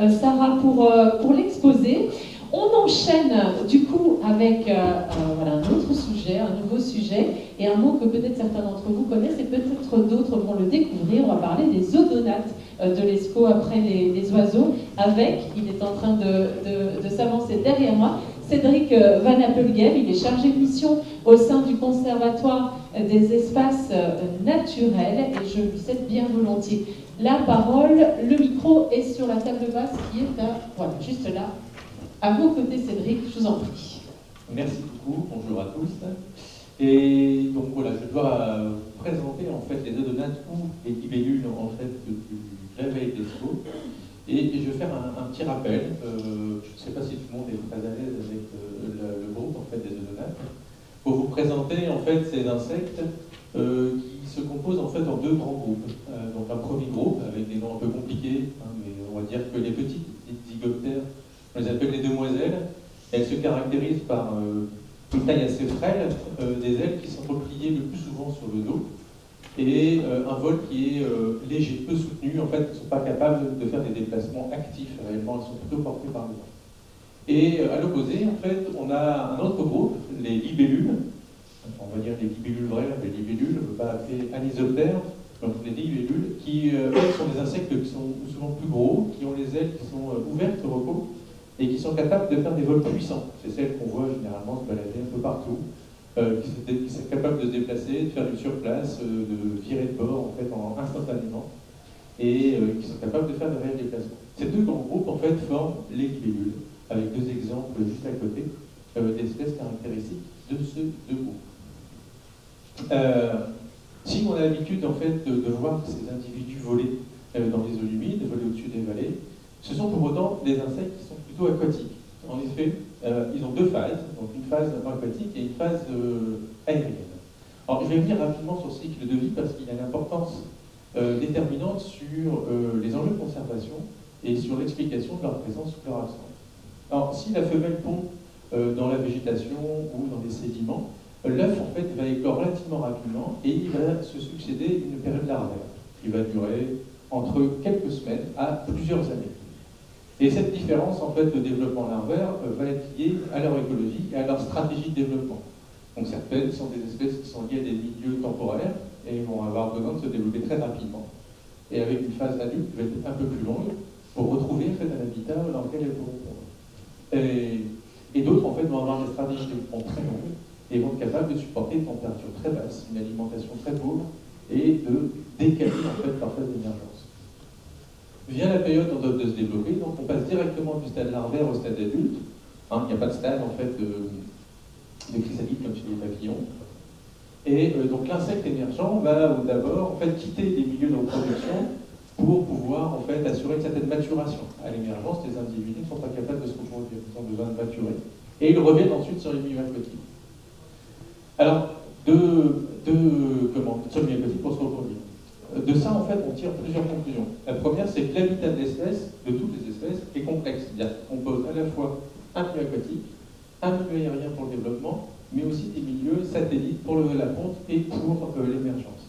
Sarah pour l'exposé. On enchaîne du coup avec voilà, un autre sujet, un nouveau sujet, et un mot que peut-être certains d'entre vous connaissent et peut-être d'autres vont le découvrir. On va parler des odonates de l'ESCO après les oiseaux, avec, il est en train de s'avancer derrière moi, Cédric Van Appelgem. Il est chargé de mission au sein du Conservatoire des espaces naturels, et je lui cède bien volontiers la parole. Le micro est sur la table basse qui est voilà, juste là. À vos côtés, Cédric, je vous en prie. Merci beaucoup, bonjour à tous. Et donc voilà, je dois vous présenter en fait les odonates ou les libellules en fait du réveil d'ESCO. Et je vais faire un petit rappel. Je ne sais pas si tout le monde est très à l'aise avec le groupe en fait des odonates. Pour vous présenter en fait ces insectes qui se composent en fait en deux grands groupes. Donc un premier groupe avec des noms un peu compliqués, hein, mais on va dire que les petites zygoptères, on les appelle les demoiselles. Elles se caractérisent par une taille assez frêle, des ailes qui sont repliées le plus souvent sur le dos, et un vol qui est léger, peu soutenu. En fait, elles ne sont pas capables de faire des déplacements actifs. Réellement, elles sont plutôt portées par le vent. Et à l'opposé, en fait, on a un autre groupe, les libellules. On va dire les libellules vraies, les libellules, on ne peut pas appeler anisoptères. Donc les libellules qui sont des insectes qui sont souvent plus gros, qui ont les ailes qui sont ouvertes au repos, et qui sont capables de faire des vols puissants. C'est celles qu'on voit généralement se balader un peu partout, qui sont capables de se déplacer, de faire du surplace, de virer de bord en fait, instantanément, et qui sont capables de faire de réels déplacements. Ces deux grands groupes en fait forment les libellules, avec deux exemples juste à côté d'espèces caractéristiques de ces deux groupes. Si on a l'habitude en fait de voir ces individus voler dans les eaux humides, voler au-dessus des vallées, ce sont pour autant des insectes qui sont plutôt aquatiques. En effet, ils ont deux phases, donc une phase aquatique et une phase aérienne. Alors, je vais venir rapidement sur ce cycle de vie parce qu'il y a une importance déterminante sur les enjeux de conservation et sur l'explication de leur présence ou de leur absence. Alors, si la femelle pond dans la végétation ou dans des sédiments, l'œuf en fait va éclore relativement rapidement et il va se succéder une période larvaire qui va durer entre quelques semaines à plusieurs années. Et cette différence en fait de développement larvaire va être liée à leur écologie et à leur stratégie de développement. Donc certaines sont des espèces qui sont liées à des milieux temporaires et vont avoir besoin de se développer très rapidement. Et avec une phase adulte qui va être un peu plus longue pour retrouver en fait, un habitat dans lequel elles pourront pondre. Et d'autres en fait vont avoir des stratégies de développement très longues et vont être capables de supporter une température très basse, une alimentation très pauvre et de décaler en fait leur phase d'émergence. Vient la période en de se développer, donc on passe directement du stade larvaire au stade adulte. Hein, il n'y a pas de stade en fait de chrysalide comme chez les papillons. Et donc l'insecte émergent va d'abord en fait quitter les milieux de reproduction pour pouvoir en fait assurer une certaine maturation. À l'émergence, les individus ne sont pas capables de se reproduire, ils ont besoin de maturer. Et ils reviennent ensuite sur les milieux aquatiques. Alors, sur le milieu aquatique pour se reproduire. De ça, en fait, on tire plusieurs conclusions. La première, c'est que l'habitat de l'espèce, de toutes les espèces, est complexe. C'est-à-dire qu'on compose à la fois un milieu aquatique, un milieu aérien pour le développement, mais aussi des milieux satellites pour la ponte et pour l'émergence.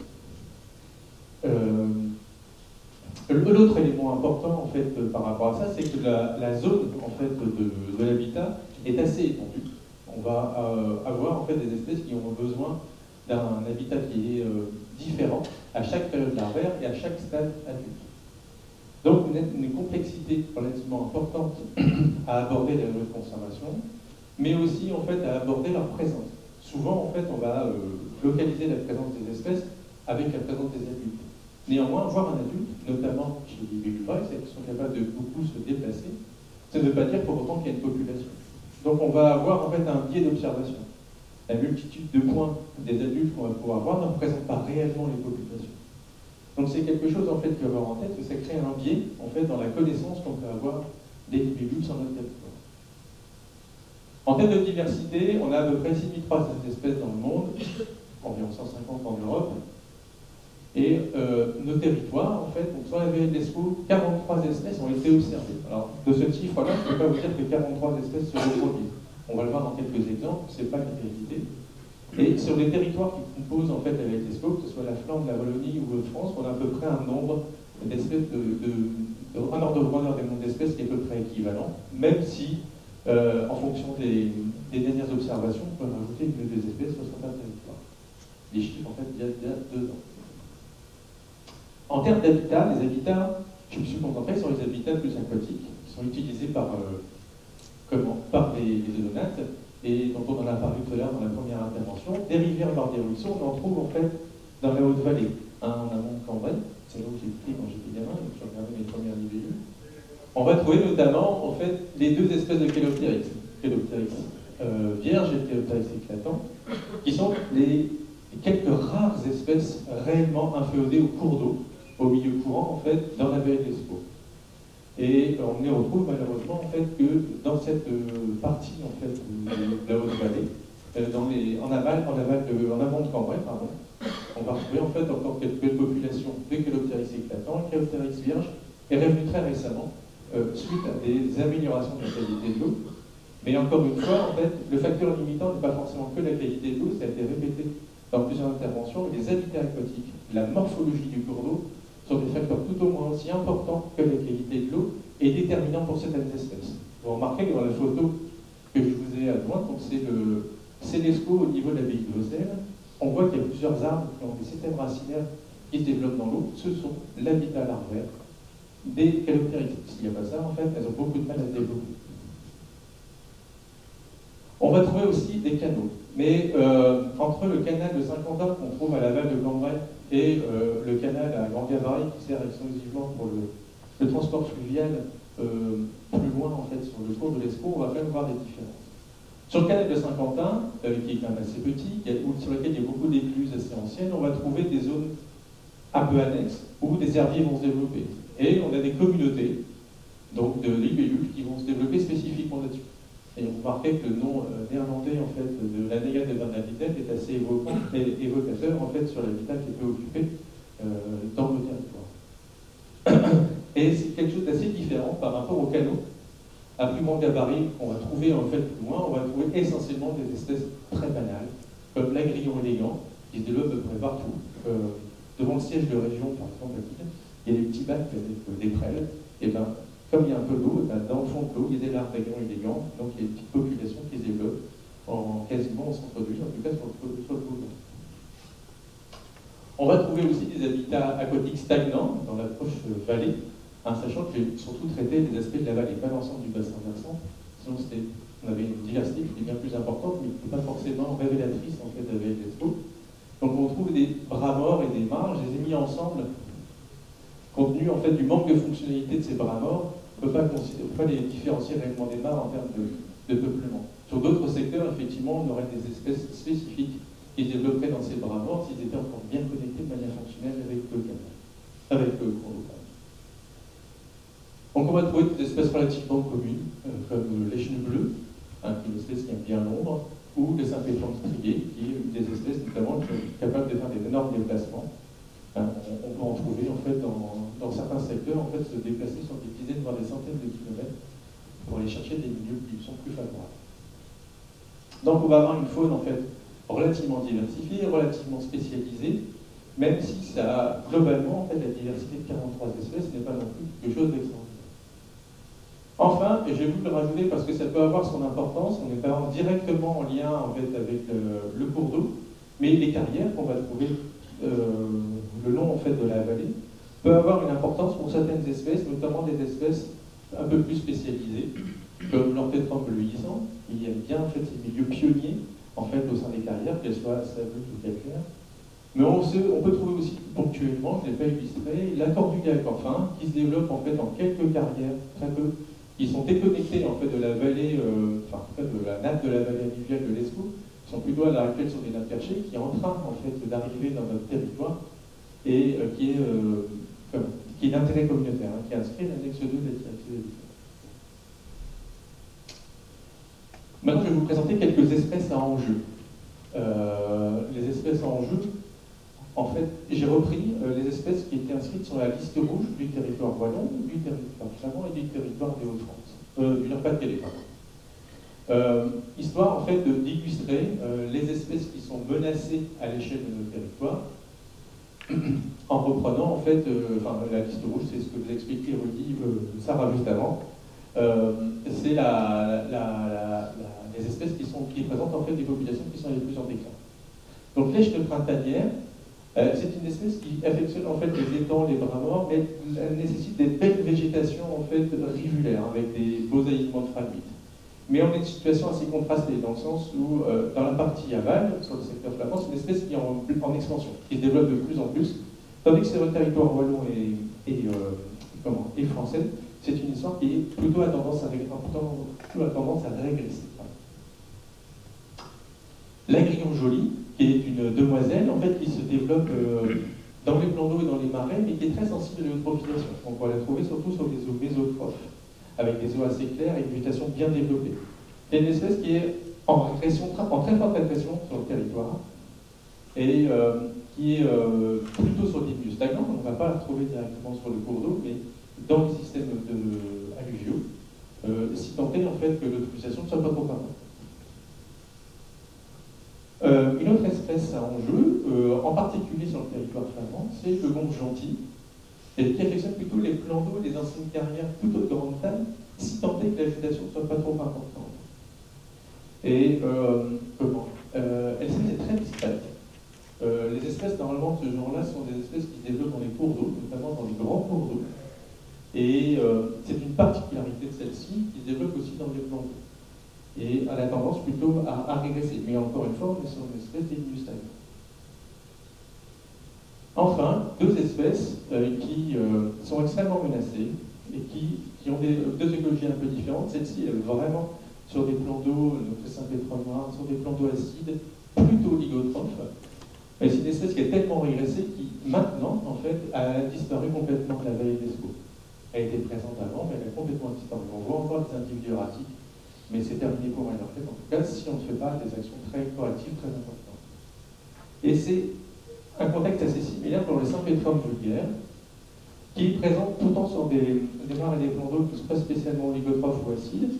L'autre élément important, en fait, par rapport à ça, c'est que la zone, en fait, de l'habitat est assez étendue. On va avoir, en fait, des espèces qui ont besoin d'un habitat qui est différent à chaque période larvaire et à chaque stade adulte. Donc une complexité relativement importante à aborder les enjeux de conservation, mais aussi en fait à aborder leur présence. Souvent en fait on va localiser la présence des espèces avec la présence des adultes. Néanmoins, voir un adulte, notamment chez les libellules vraies, c'est qu'ils sont capables de beaucoup se déplacer, ça ne veut pas dire pour autant qu'il y a une population. Donc on va avoir en fait un biais d'observation. La multitude de points des adultes qu'on va pouvoir voir ne représente pas réellement les populations. Donc c'est quelque chose en fait qu'il faut avoir en tête, que ça crée un biais en fait dans la connaissance qu'on peut avoir des libellules sur notre territoire. En termes de diversité, on a à peu près 6300 espèces dans le monde, environ 150 en Europe. Et nos territoires, en fait, donc sur la vallée de l'Escaut, 43 espèces ont été observées. Alors, de ce chiffre-là, je ne peux pas vous dire que 43 espèces se reproduisent. On va le voir dans quelques exemples, ce n'est pas la réalité. Et sur les territoires qui composent en fait la vallée de l'Escaut, que ce soit la Flandre, la Wallonie ou la France, on a à peu près un nombre d'espèces, un ordre de grandeur des mondes d'espèces espèces qui est à peu près équivalent, même si, en fonction des dernières observations, on peut rajouter une ou deux espèces sur certains territoires. Les chiffres, en fait, il y a 2 ans. En termes d'habitat, les habitats, je me suis concentré sur les habitats plus aquatiques, qui sont utilisés par les zoonates, et dont on en a parlé tout à l'heure dans la première intervention. Des rivières bord des ruisseaux, on en trouve en fait dans la Haute-Vallée, en amont de Cambrai, c'est là où j'ai pris quand j'étais gamin, et que j'ai regardé mes premières libellules. On va trouver notamment en fait les 2 espèces de Chéloptérix, Chéloptérix vierge et Chéloptérix éclatant, qui sont les quelques rares espèces réellement inféodées au cours d'eau, au milieu courant en fait, dans la baie de l'Escaut. Et on ne les retrouve malheureusement en fait que dans cette partie en fait de la Haute-Vallée, en amont de Cambrai, pardon. On va retrouver en fait encore quelques populations de Chéloptérix éclatant. Le Chéloptérix vierge est revenu très récemment suite à des améliorations de la qualité de l'eau. Mais encore une fois, en fait, le facteur limitant n'est pas forcément que la qualité de l'eau, ça a été répété dans plusieurs interventions. Les habitats aquatiques, la morphologie du cours d'eau sont des facteurs tout au moins aussi importants que la qualité de l'eau et déterminants pour certaines espèces. Vous remarquez que dans la photo que je vous ai adjointe, donc c'est l'Escaut au niveau de la baie de Vosel, on voit qu'il y a plusieurs arbres qui ont des systèmes racinaires qui se développent dans l'eau. Ce sont l'habitat larvaire des Chéloptérix. S'il n'y a pas ça, en fait, elles ont beaucoup de mal à se développer. On va trouver aussi des canaux. Mais entre le canal de Saint-Quentin qu'on trouve à l'aval de Cambrai et le canal à grand gabarit qui sert exclusivement pour le transport fluvial plus loin en fait sur le cours de l'Escaut, on va quand même voir des différences. Sur le canal de Saint-Quentin, qui est quand même assez petit, sur lequel il y a beaucoup d'écluses assez anciennes, on va trouver des zones un peu annexes où des herbiers vont se développer. Et on a des communautés donc de libellules qui vont se développer spécifiquement là-dessus. Et vous remarquez que le nom néerlandais en fait, de la Négade de Van Habitat est assez évocateur en fait, sur l'habitat qui peut occuper dans le territoire. Et c'est quelque chose d'assez différent par rapport aux canaux. À plus grand gabarit, on va trouver en fait plus loin, on va trouver essentiellement des espèces très banales, comme l'agrillon élégant, qui se développe à peu près partout. Devant le siège de région, par exemple, à Lille, il y a des petits bacs avec des prêles, et ben, comme il y a un peu d'eau, dans le fond de l'eau, il y a des larves d'agrillon élégant, donc il y a des petites populations qui se développent quasiment au centre de l'île, en tout cas sur le cours d'eau. On va trouver aussi des habitats aquatiques stagnants dans l'approche vallée, sachant que j'ai surtout traité les aspects de la vallée, pas l'ensemble du bassin versant, sinon on avait une diversité qui était bien plus importante, mais qui n'était pas forcément révélatrice en fait de la vallée de l'Escaut. Donc on retrouve des bras morts et des mares, je les ai mis ensemble, compte tenu en fait du manque de fonctionnalité de ces bras morts, on ne peut pas les différencier réellement des mares en termes de peuplement. Sur d'autres secteurs, effectivement, on aurait des espèces spécifiques qui se développeraient dans ces bras morts s'ils étaient encore bien connectés de manière fonctionnelle avec le canal, avec le cours d'eau. Donc on va trouver des espèces relativement communes, comme l'échine bleue, qui est une espèce qui aime bien l'ombre, ou le sympétron strié, qui est une des espèces notamment qui est capable de faire des énormes déplacements. On peut en trouver en fait dans certains secteurs, en fait, se déplacer sur des dizaines, voire des centaines de kilomètres pour aller chercher des milieux qui sont plus favorables. Donc on va avoir une faune en fait relativement diversifiée, relativement spécialisée, même si ça a globalement en fait la diversité de 43 espèces n'est pas non plus quelque chose d'extraordinaire. Enfin, et j'ai voulu le rajouter parce que ça peut avoir son importance, on n'est pas directement en lien en fait, avec le cours d'eau, mais les carrières qu'on va trouver le long en fait, de la vallée peuvent avoir une importance pour certaines espèces, notamment des espèces un peu plus spécialisées, comme l'orthétrome bleuissant, qui aime bien en fait, ces milieux pionniers en fait, au sein des carrières, qu'elles soient sableuses ou calcaires. Mais on peut trouver aussi ponctuellement, je ne l'ai pas illustré, la tortue à corps fin, qui se développe en fait dans quelques carrières, très peu, qui sont déconnectés en fait de la vallée, de la nappe de la vallée alluviale de l'Escaut, qui sont plutôt à l'heure actuelle sur des nappes perchées, qui est en train en fait d'arriver dans notre territoire et qui est d'intérêt communautaire, qui est inscrit à l'annexe 2 de la directive d'habitat. Maintenant, je vais vous présenter quelques espèces à enjeu. Les espèces à enjeu, en fait, j'ai repris les espèces qui étaient inscrites sur la liste rouge du territoire wallon, du territoire flamand et du territoire des Hauts-de-France, du Nord-Pas-de-Calais. Histoire en fait d'illustrer les espèces qui sont menacées à l'échelle de notre territoire en reprenant en fait, la liste rouge, c'est ce que vous a expliqué Rudy, Sarah juste avant. C'est les espèces qui présentent en fait des populations qui sont les plus en déclin. Donc l'èche de printanière, c'est une espèce qui affectionne en fait les étangs, les bras morts, mais elle nécessite des belles végétations en fait rivulaires, avec des beaux alignements de phragmites. Mais on est une situation assez contrastée, dans le sens où, dans la partie aval, sur le secteur flamand, c'est une espèce qui est en expansion, qui se développe de plus en plus, tandis que sur le territoire wallon et français, c'est une histoire qui est plutôt à tendance à régresser. L'Agrillon joli, qui est une demoiselle, en fait, qui se développe dans les plans d'eau et dans les marais, mais qui est très sensible à l'eutrophisation. Donc on va la trouver surtout sur les eaux mésotrophes, avec des eaux assez claires et une végétation bien développée. C'est une espèce qui est en très forte régression sur le territoire, et qui est plutôt sur des milieux stagnants. On ne va pas la retrouver directement sur le cours d'eau, mais dans les systèmes alluviaux, si tant est en fait que l'eutrophisation ne soit pas trop importante. Une autre espèce en jeu, en particulier sur le territoire flamand, c'est le gombe gentil, et qui affectionne plutôt les plans d'eau, les anciennes carrières plutôt de grande taille, si tant est que la végétation ne soit pas trop importante. Et elles sont très discrètes. Les espèces normalement de ce genre-là sont des espèces qui se développent dans les cours d'eau, notamment dans les grands cours d'eau. Et c'est une particularité de celle-ci qui se développe aussi dans les plans d'eau. Et elle a tendance plutôt à régresser. Mais encore une fois, on est sur une espèce d'énustagme. Enfin, deux espèces qui sont extrêmement menacées et qui ont deux écologies un peu différentes. Celle-ci est vraiment sur des plans d'eau, le Cressin-pétrole noir, sur des plans d'eau acides, plutôt oligotrophes. Mais c'est une espèce qui est tellement régressée qui, maintenant, en fait, a disparu complètement de la vallée d'Escaut. Elle était présente avant, mais elle a complètement disparu. On voit encore des individus erratiques, mais c'est terminé pour elle. En fait, en tout cas, si on ne fait pas des actions très correctives, très importantes. Et c'est un contexte assez similaire pour le Saint-Pétrone vulgaire, qui est présent tout le temps sur des mares et des plans d'eau qui ne sont pas spécialement oligotrophes ou acides,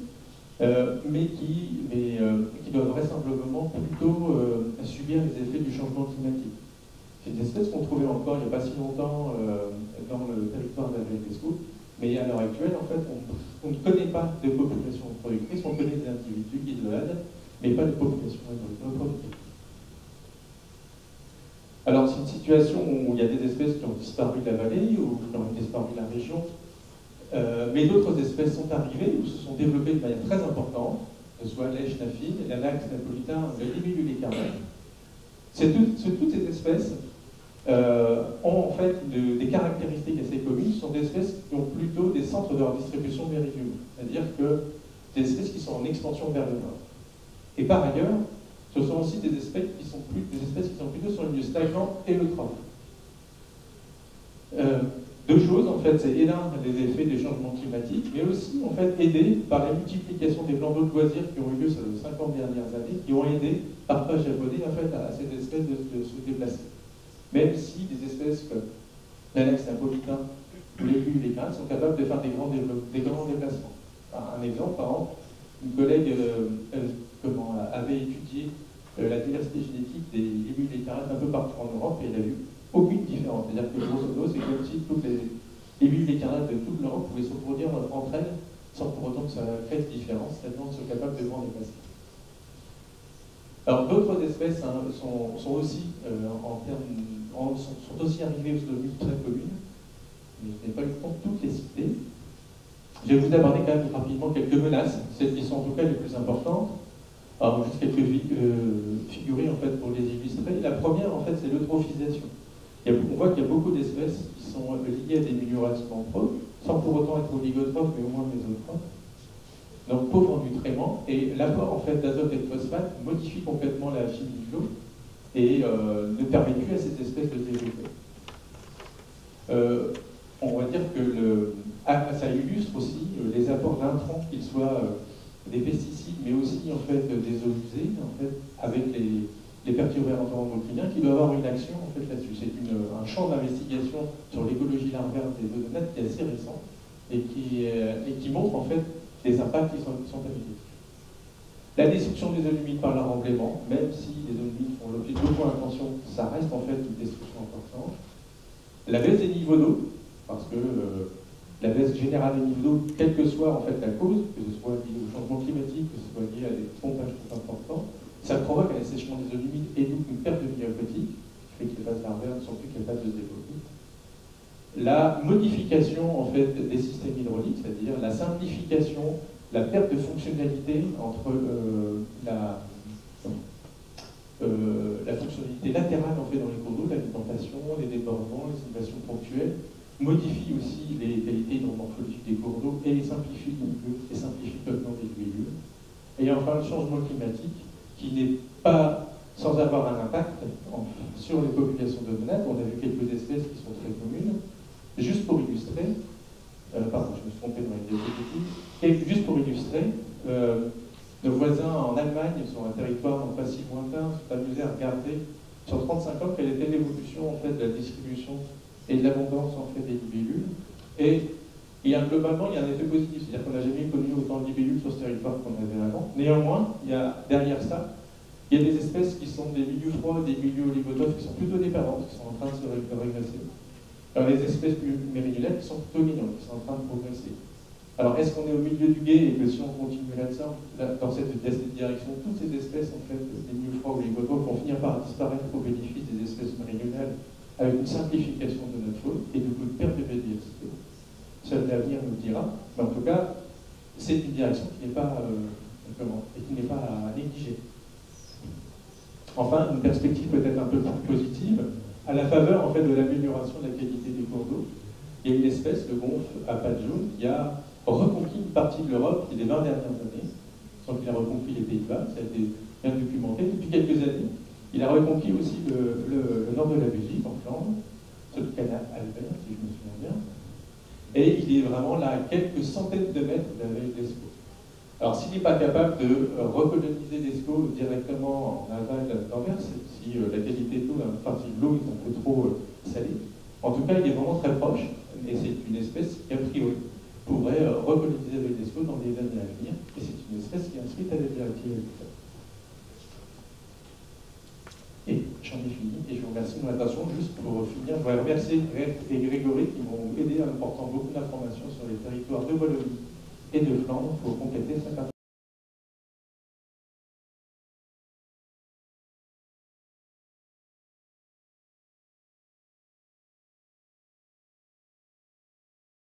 mais qui doivent vraisemblablement plutôt subir les effets du changement climatique. C'est une espèce qu'on trouvait encore il n'y a pas si longtemps dans le territoire de la vallée d'Escaut, mais à l'heure actuelle, en fait, on ne connaît pas de population productrice, on connaît des individus qui le aident, mais pas de population productrice. Alors, c'est une situation où il y a des espèces qui ont disparu de la vallée ou qui ont disparu de la région, mais d'autres espèces sont arrivées ou se sont développées de manière très importante, que ce soit l'èche naphine, la lynx napolitain, la libellule écarlate. Toutes ces espèces ont en fait des caractéristiques assez communes. Ce sont des espèces qui ont plutôt des centres de leur distribution méridionaux, c'est-à-dire que des espèces qui sont en expansion vers le nord. Et par ailleurs, ce sont aussi des espèces qui sont plutôt sur le milieu stagnant et eutrophe. Deux choses, en fait, c'est aider les effets des changements climatiques, mais aussi, en fait, aider par la multiplication des plans d'eau de loisirs qui ont eu lieu sur les 50 dernières années, qui ont aidé, par pas japonais, en fait, à ces espèces de se déplacer. Même si des espèces comme l'Alex napolitain ou les bulles, les crânes sont capables de faire des grands déplacements. Un exemple, par exemple, une collègue avait étudié la diversité génétique des libellules et carènes un peu partout en Europe et elle a vu aucune différence. C'est-à-dire que grosso modo, c'est comme si toutes les libellules et carènes de toute l'Europe pouvaient se reproduire entre elles sans pour autant que ça crée de différence, tellement elles sont capables de grands déplacements. Alors d'autres espèces sont aussi sont aussi arrivées aux zones très communes, mais je n'ai pas eu le temps de toutes les citer. Je vais vous aborder quand même rapidement quelques menaces, celles qui sont en tout cas les plus importantes. Alors juste quelques figurines en fait pour les illustrer. La première en fait c'est l'eutrophisation. On voit qu'il y a beaucoup d'espèces qui sont liées à des milieux relativement proches, sans pour autant être oligotrophes, mais au moins mésotrophes. Donc pauvres en nutriments, et l'apport en fait d'azote et de phosphate modifie complètement la chimie de l'eau et ne permet plus à ces espèces de se développer. On va dire que ça illustre aussi les apports d'intrants, qu'ils soient des pesticides, mais aussi en fait des eaux usées, en fait, avec les perturbateurs endocriniens qui doivent avoir une action en fait là-dessus. C'est un champ d'investigation sur l'écologie larvaire des ozonates qui est assez récent et qui montre en fait les impacts qui sont amusés. La destruction des zones humides par l'enremblement, même si les zones humides font l'objet de beaucoup d'intentions, ça reste en fait une destruction importante. La baisse des niveaux d'eau, parce que la baisse générale des niveaux d'eau, quelle que soit en fait la cause, que ce soit lié au changement climatique, que ce soit lié à des pontages trop importants, ça provoque un assèchement des zones humides et donc une perte de vie aquatique, qui fait que les phases larvaires ne sont plus capables de se développer. La modification en fait des systèmes hydrauliques, c'est-à-dire la simplification, la perte de fonctionnalité entre la fonctionnalité latérale en fait dans les cours d'eau, l'alimentation, les débordements, les inondations ponctuelles, modifie aussi les qualités hydromorphologiques des cours d'eau et les simplifie donc et simplifie totalement les lieux. Et enfin le changement climatique qui n'est pas sans avoir un impact sur les populations dominantes. On a vu quelques espèces qui sont très communes. Juste pour illustrer, pardon, je me suis trompé dans les diapositives, juste pour illustrer, nos voisins en Allemagne, sur un territoire non pas si lointain, se sont amusés à regarder sur 35 ans quelle était l'évolution en fait, de la distribution et de l'abondance en fait, des libellules. Et globalement, il y a un effet positif, c'est-à-dire qu'on n'a jamais connu autant de libellules sur ce territoire qu'on avait avant. Néanmoins, il y a derrière ça, il y a des espèces qui sont des milieux froids, des milieux oligotrophes qui sont plutôt dépendantes, qui sont en train de se régresser. Alors les espèces plus méridionales qui sont plutôt mignonnes, qui sont en train de progresser. Alors est-ce qu'on est au milieu du gué et que si on continue là-dedans, dans cette direction, toutes ces espèces en fait, des milieux froids oligotrophes vont finir par disparaître au bénéfice des espèces méridionales avec une simplification de notre faune et du coup de perte de biodiversité. Seul l'avenir nous le dira, mais en tout cas, c'est une direction qui n'est pas, à négliger. Enfin, une perspective peut-être un peu plus positive, à la faveur en fait, de l'amélioration de la qualité des cours d'eau, il y a une espèce, le gonfle à pattes jaunes, qui a reconquis une partie de l'Europe les 20 dernières années, sans qu'il a reconquis les Pays-Bas, ça a été bien documenté depuis quelques années. Il a reconquis aussi le nord de la Belgique, en Flandre, sur le canal Albert, si je me souviens bien. Et il est vraiment là à quelques centaines de mètres de la vallée de l'Escaut. Alors s'il n'est pas capable de recoloniser l'Escaut directement en aval d'Anvers, si la qualité de l'eau, enfin si l'eau est un peu trop salée, en tout cas il est vraiment très proche, et c'est une espèce qui a priori pourrait recoloniser la vallée de l'Escaut dans les années à venir, et c'est une espèce qui est inscrite à la directive habitat. Et j'en ai fini, et je vous remercie de mon attention. Juste pour finir, je voudrais remercier Greg et Grégory qui m'ont aidé en apportant beaucoup d'informations sur les territoires de Wallonie et de Flandre pour compléter cette